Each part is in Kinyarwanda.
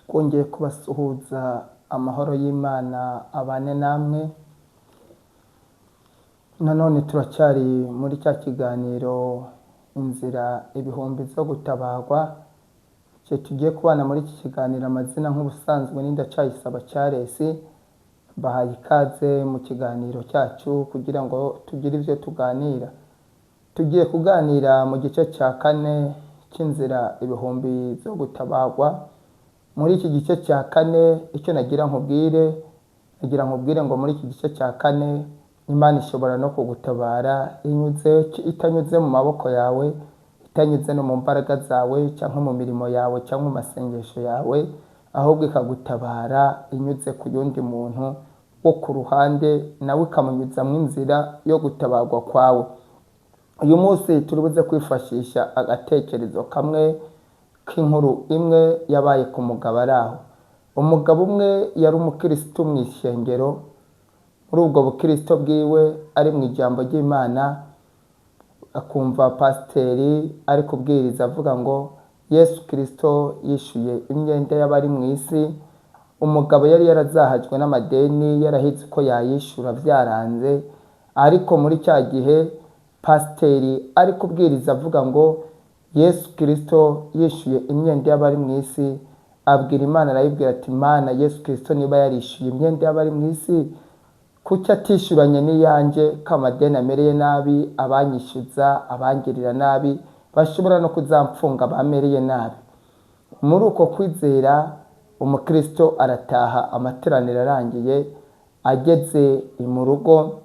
twongeye kubasuhuza amahoro y'Imana abane namwe. Nanone turacyari muri cya kiganiro inzira ibihumbi zo gutabarwa. Cyo tugiye kubana muri iki kiganiro amazina nk'ubusanzwe n'Indacayisaba Charles. Bahaye ikaze mu kiganiro cyacu kugira ngo tugire ibyo tuganira. Tugiye kuganira mu gice cya 4 cy'inzira ibihumbi zo gutabarwa. Muri iki gice cya 4 icyo nagira nkubwire ngo muri iki gice cya 4 Imana ishobora no kugutabara itanyuze mu maboko yawe, itanyuze no mu mbaraga zawe cyangwa mu mirimo yawe cyangwa mu masengesho yawe, ahubwo ikagutabara inyuze ku yundi muntu wo ku ruhande, nawe ikamunyuza mu inzira yo gutabarwa kwawe. Uyu munsi turibuze kwifashisha agatekerezo kamwe k'inkuru imwe yabaye ku mugabo araho. Umugabo umwe yari umukristo mu ishengero. Muri ubwo bukristo bwiwe ari mu ijambo ry'Imana, akumva pasiteri ari kubwiriza avuga ngo Yesu Kristo yishuye imyenda y'abari mu isi. Umugabo yari yarazahajwe n'amadeni, yarahize ko yayishura byaranze, ariko muri cya gihe pasiteri ari kubwiriza avuga ngo Yesu Kristo yishuye imyenda y'abari mu isi, abwira Imana, arayibwira ati Imana, Yesu Kristo niba yarishuye imyenda y'abari mu isi, kuki atishuranye n'iyanjye k'amadeni amereye nabi, abanyishyuza, abangirira nabi, bashobora no kuzamfunga bamereye nabi. Muri uko kwizera umukristo arataha, amateraniro arangiye, ageze mu rugo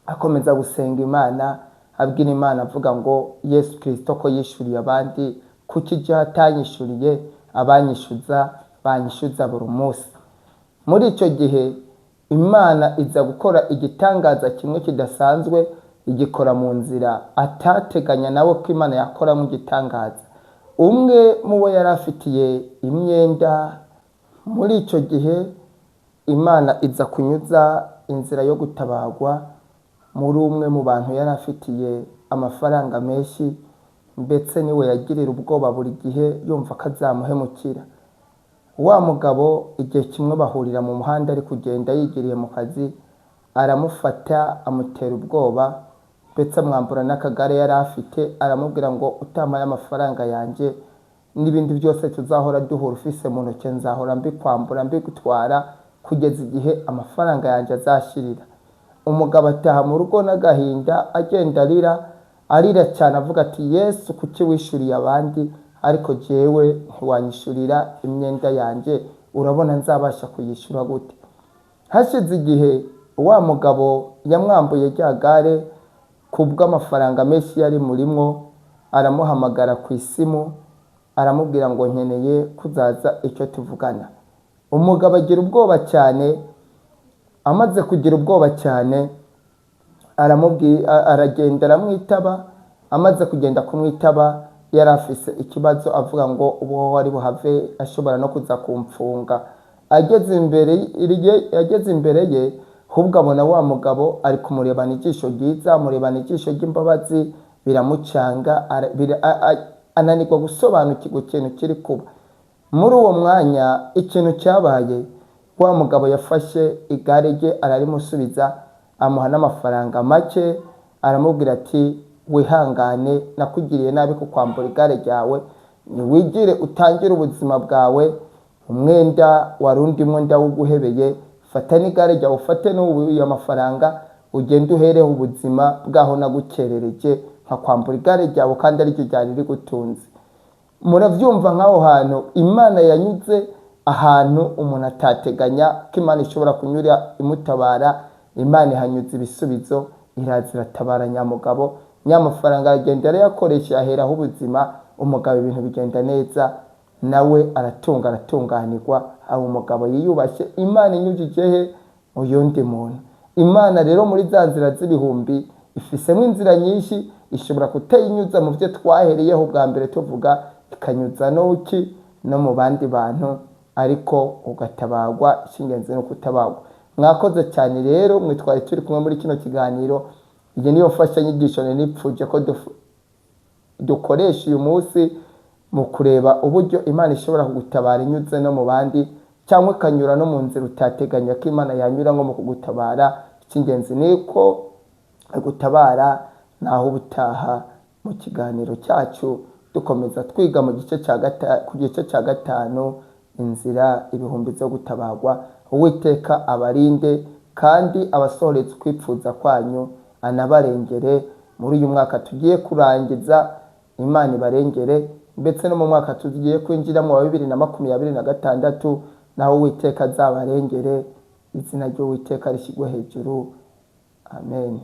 akomeza gusenga Imana, abwira Imana avuga ngo Yesu Kristo ko yishuriye abandi, kuki je atanyishuriye abanyishyuza, banyishyuza buri munsi. Muri icyo gihe Imana iza gukora igitangaza kimwe kidasanzwe, igikora mu nzira atateganya nawe ko Imana yakora mu gitangaza. Umwe mu bo yari afitiye imyenda, muri icyo gihe Imana iza kunyuza inzira yo gutabarwa muri umwe mu bantu yari afitiye amafaranga menshi, ndetse niwe yagirira ubwoba buri gihe yumva ko azamuhemukira. Wa mugabo igihe kimwe bahurira mu muhanda ari kugenda yigiriye mu kazi, aramufata amutera ubwoba, ndetse amwambura n'akagare yari afite, aramubwira ngo utamaye amafaranga yanjye n'ibindi byose tuzahora duhura ufise mu ntoki nzahora mbikwambura mbigutwara kugeza igihe amafaranga yanjye azashirira. Umugabo ataha mu rugo n'agahinda, agenda arira cyane avuga ati Yesu, kuki wishuriye abandi ariko jewe ntiwanyishurira imyenda yanjye, urabona nzabasha kuyishura gute? Hashize igihe wa mugabo yamwambuye rya gare kubw'amafaranga menshi yari murimwo, aramuhamagara ku isimu, aramubwira ngo nkeneye kuzaza icyo tuvugana. Umugabo agira ubwoba cyane, amaze kugira ubwoba cyane aragenda aramwitaba. Amaze kugenda kumwitaba yari afise ikibazo, avuga ngo uwo wari buhave ashobora no kuza kumfunga. Ageze imbere ye ahubwo abona wa mugabo ari kumurebana ijisho ryiza, amurebana ijisho ry'imbabazi, biramucanga, ananirwa gusobanukirwa ikintu kiri kuba. Muri uwo mwanya ikintu cyabaye, wa mugabo yafashe igare rye ararimusubiza, amuha n'amafaranga make, aramubwira ati wihangane, nakugiriye nabi kukwambura igare ryawe, niwigire utangire ubuzima bwawe, umwenda warundimwe ndawuguhebeye, fata n'igare ryawe, ufate n'ubu amafaranga, ugende uhereho ubuzima bwaho nagukerereje nkakwambura igare ryawe kandi ari ryo ryari rigutunze. Muravyumva nk'aho hantu Imana yanyuze ahantu umuntu atateganya ko Imana ishobora kunyura imutabara. Imana ihanyuze ibisubizo, iraza iratabara nyamugabo, nyamafaranga agenda arayakoresha, aheraho ubuzima, umugabo ibintu bigenda neza, nawe aratunganirwa, abo umugabo yiyubashye, Imana inyujijehe mu yundi muntu. Imana rero muri za nzira z'ibihumbi ifisemo inzira nyinshi, ishobora kutayinyuza mu byo twahereyeho bwa mbere tuvuga, ikanyuza no mu bandi bantu, ariko ugatabarwa. Icy'ingenzi no kutabarwa. Mwakoze cyane rero, mwe twari turi kumwe muri kino kiganiro. Iyi niyo mfashanyigisho nipfuje ko dukoresha uyu munsi mu kureba uburyo Imana ishobora kugutabara inyuze no mu bandi, cyangwa ikanyura no mu nzira utateganya ko Imana yanyura nko mu kugutabara. Icy'ingenzi ni ko gutabara. Naho ubutaha mu kiganiro cyacu dukomeza twiga ku gice cya gatanu, inzira ibihumbi zo gutabarwa. Uwiteka abarinde kandi abasohoreze ukwipfuza kwanyu, anabarengere muri uyu mwaka tugiye kurangiza. Imana ibarengere, ndetse no mu mwaka tugiye kwinjiramo wa 2026, naho Uwiteka azabarengere. Izina ry'Uwiteka rishyirwe hejuru. Amen.